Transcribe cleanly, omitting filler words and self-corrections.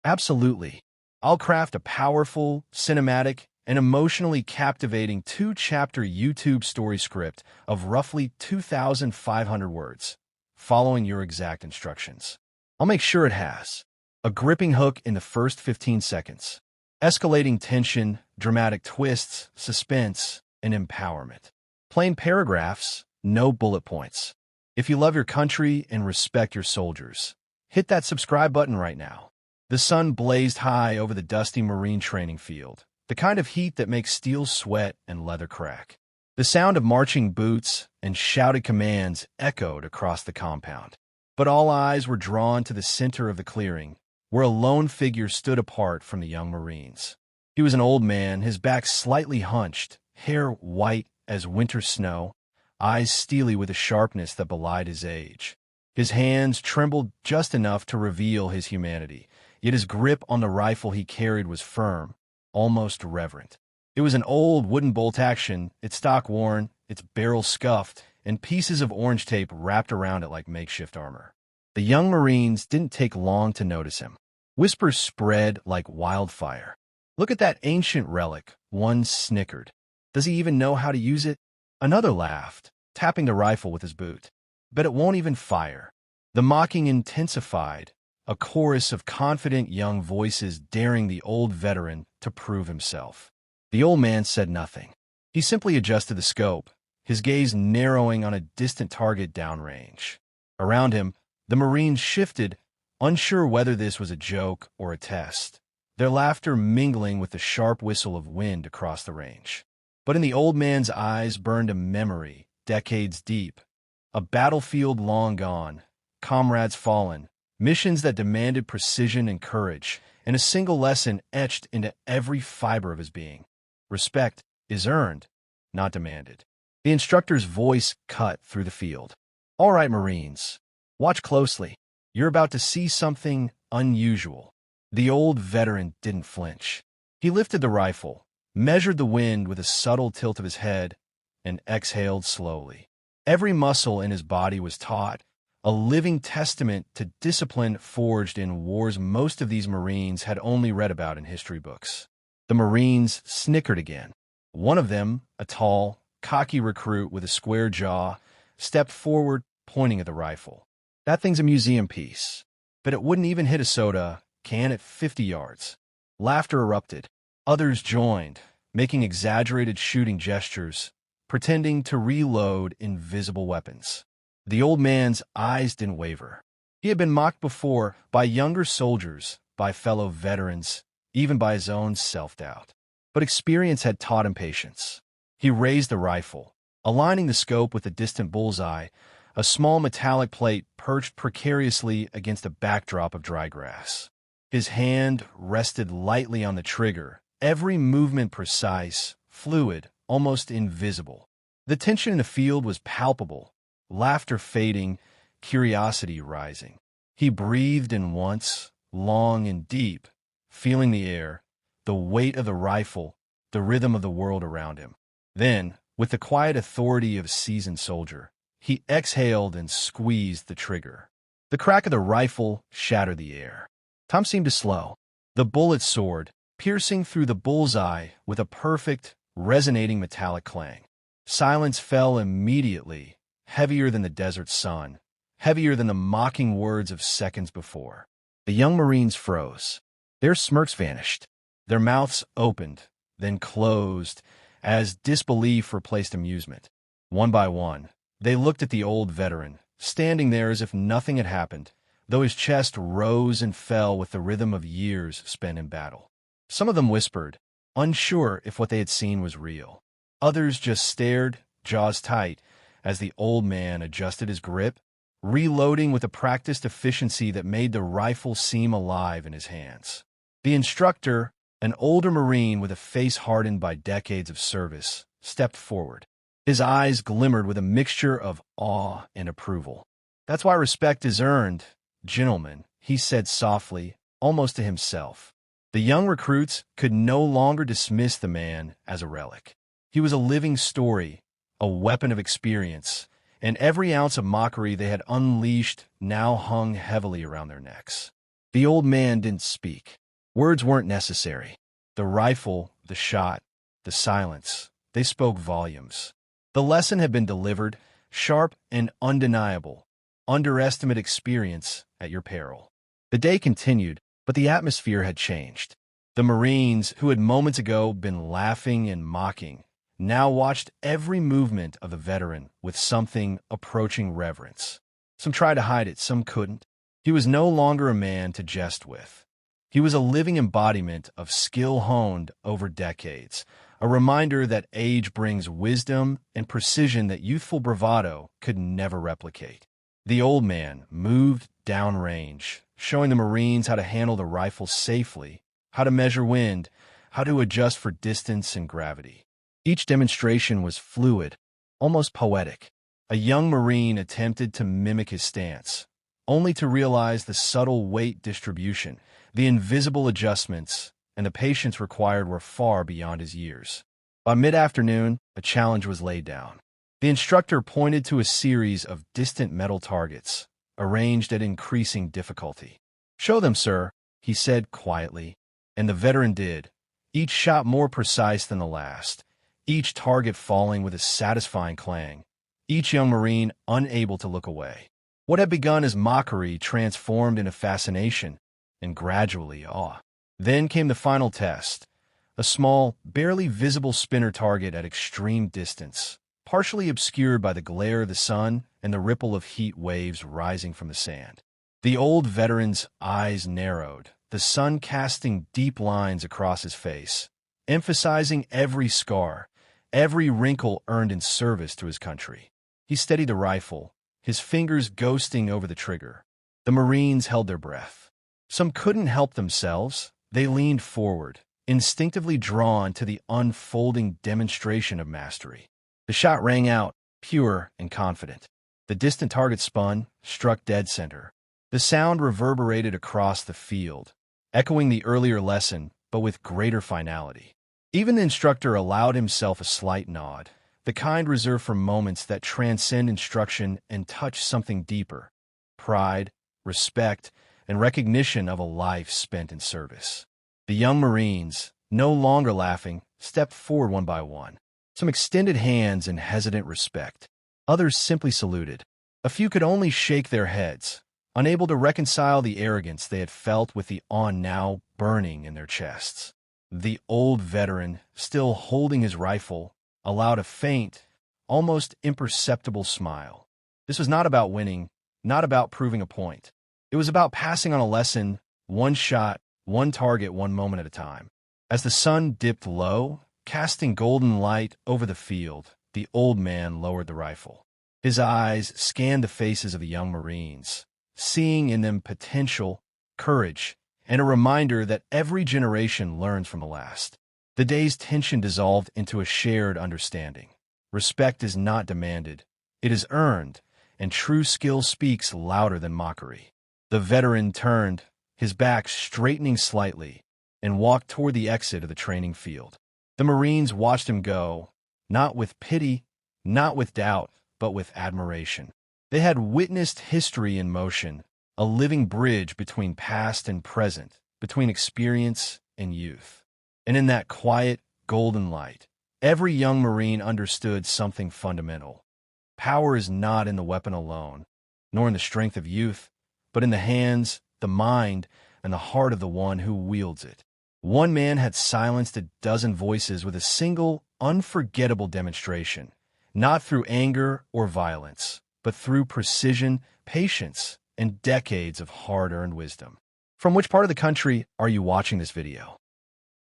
Absolutely. I'll craft a powerful, cinematic, and emotionally captivating two-chapter YouTube story script of roughly 2,500 words, following your exact instructions. I'll make sure it has a gripping hook in the first 15 seconds, escalating tension, dramatic twists, suspense, and empowerment. Plain paragraphs, no bullet points. If you love your country and respect your soldiers, hit that subscribe button right now. The sun blazed high over the dusty Marine training field, the kind of heat that makes steel sweat and leather crack. The sound of marching boots and shouted commands echoed across the compound. But all eyes were drawn to the center of the clearing, where a lone figure stood apart from the young Marines. He was an old man, his back slightly hunched, hair white as winter snow, eyes steely with a sharpness that belied his age. His hands trembled just enough to reveal his humanity, yet his grip on the rifle he carried was firm, almost reverent. It was an old wooden bolt-action, its stock worn, its barrel scuffed, and pieces of orange tape wrapped around it like makeshift armor. The young Marines didn't take long to notice him. Whispers spread like wildfire. "Look at that ancient relic," one snickered. "Does he even know how to use it?" Another laughed, tapping the rifle with his boot. "Bet it won't even fire." The mocking intensified, a chorus of confident young voices daring the old veteran to prove himself. The old man said nothing. He simply adjusted the scope, his gaze narrowing on a distant target downrange. Around him, the Marines shifted, unsure whether this was a joke or a test, their laughter mingling with the sharp whistle of wind across the range. But in the old man's eyes burned a memory, decades deep, a battlefield long gone, comrades fallen, missions that demanded precision and courage, and a single lesson etched into every fiber of his being. Respect is earned, not demanded. The instructor's voice cut through the field. "All right, Marines, watch closely. You're about to see something unusual." The old veteran didn't flinch. He lifted the rifle, measured the wind with a subtle tilt of his head, and exhaled slowly. Every muscle in his body was taut, a living testament to discipline forged in wars most of these Marines had only read about in history books. The Marines snickered again. One of them, a tall, cocky recruit with a square jaw, stepped forward, pointing at the rifle. "That thing's a museum piece, but it wouldn't even hit a soda can at 50 yards. Laughter erupted. Others joined, making exaggerated shooting gestures, pretending to reload invisible weapons. The old man's eyes didn't waver. He had been mocked before by younger soldiers, by fellow veterans, even by his own self-doubt. But experience had taught him patience. He raised the rifle, aligning the scope with the distant bullseye, a small metallic plate perched precariously against a backdrop of dry grass. His hand rested lightly on the trigger, every movement precise, fluid, almost invisible. The tension in the field was palpable, laughter fading, curiosity rising. He breathed in once, long and deep, feeling the air, the weight of the rifle, the rhythm of the world around him. Then, with the quiet authority of a seasoned soldier, he exhaled and squeezed the trigger. The crack of the rifle shattered the air. Time seemed to slow. The bullet soared, piercing through the bullseye with a perfect, resonating metallic clang. Silence fell immediately, heavier than the desert sun, heavier than the mocking words of seconds before. The young Marines froze. Their smirks vanished. Their mouths opened, then closed, as disbelief replaced amusement. One by one, they looked at the old veteran, standing there as if nothing had happened, though his chest rose and fell with the rhythm of years spent in battle. Some of them whispered, unsure if what they had seen was real. Others just stared, jaws tight, as the old man adjusted his grip, reloading with a practiced efficiency that made the rifle seem alive in his hands. The instructor, an older Marine with a face hardened by decades of service, stepped forward. His eyes glimmered with a mixture of awe and approval. "That's why respect is earned, gentlemen," he said softly, almost to himself. The young recruits could no longer dismiss the man as a relic. He was a living story, a weapon of experience, and every ounce of mockery they had unleashed now hung heavily around their necks. The old man didn't speak. Words weren't necessary. The rifle, the shot, the silence, they spoke volumes. The lesson had been delivered, sharp and undeniable. Underestimate experience at your peril. The day continued, but the atmosphere had changed. The Marines, who had moments ago been laughing and mocking, now watched every movement of the veteran with something approaching reverence. Some tried to hide it, some couldn't. He was no longer a man to jest with. He was a living embodiment of skill honed over decades, a reminder that age brings wisdom and precision that youthful bravado could never replicate. The old man moved downrange, showing the Marines how to handle the rifle safely, how to measure wind, how to adjust for distance and gravity. Each demonstration was fluid, almost poetic. A young Marine attempted to mimic his stance, only to realize the subtle weight distribution, the invisible adjustments, and the patience required were far beyond his years. By mid-afternoon, a challenge was laid down. The instructor pointed to a series of distant metal targets, arranged at increasing difficulty. "Show them, sir," he said quietly, and the veteran did, each shot more precise than the last, each target falling with a satisfying clang, each young Marine unable to look away. What had begun as mockery transformed into fascination, and gradually awe. Then came the final test, a small, barely visible spinner target at extreme distance, partially obscured by the glare of the sun and the ripple of heat waves rising from the sand. The old veteran's eyes narrowed, the sun casting deep lines across his face, emphasizing every scar, every wrinkle earned in service to his country. He steadied the rifle, his fingers ghosting over the trigger. The Marines held their breath. Some couldn't help themselves. They leaned forward, instinctively drawn to the unfolding demonstration of mastery. The shot rang out, pure and confident. The distant target spun, struck dead center. The sound reverberated across the field, echoing the earlier lesson, but with greater finality. Even the instructor allowed himself a slight nod, the kind reserved for moments that transcend instruction and touch something deeper: pride, respect, and recognition of a life spent in service. The young Marines, no longer laughing, stepped forward one by one. Some extended hands in hesitant respect. Others simply saluted. A few could only shake their heads, unable to reconcile the arrogance they had felt with the awe now burning in their chests. The old veteran, still holding his rifle, allowed a faint, almost imperceptible smile. This was not about winning, not about proving a point. It was about passing on a lesson, one shot, one target, one moment at a time. As the sun dipped low, casting golden light over the field, the old man lowered the rifle. His eyes scanned the faces of the young Marines, seeing in them potential, courage, and a reminder that every generation learns from the last. The day's tension dissolved into a shared understanding. Respect is not demanded, it is earned, and true skill speaks louder than mockery. The veteran turned, his back straightening slightly, and walked toward the exit of the training field. The Marines watched him go, not with pity, not with doubt, but with admiration. They had witnessed history in motion, a living bridge between past and present, between experience and youth. And in that quiet, golden light, every young Marine understood something fundamental. Power is not in the weapon alone, nor in the strength of youth, but in the hands, the mind, and the heart of the one who wields it. One man had silenced a dozen voices with a single, unforgettable demonstration, not through anger or violence, but through precision, patience, and decades of hard-earned wisdom. From which part of the country are you watching this video?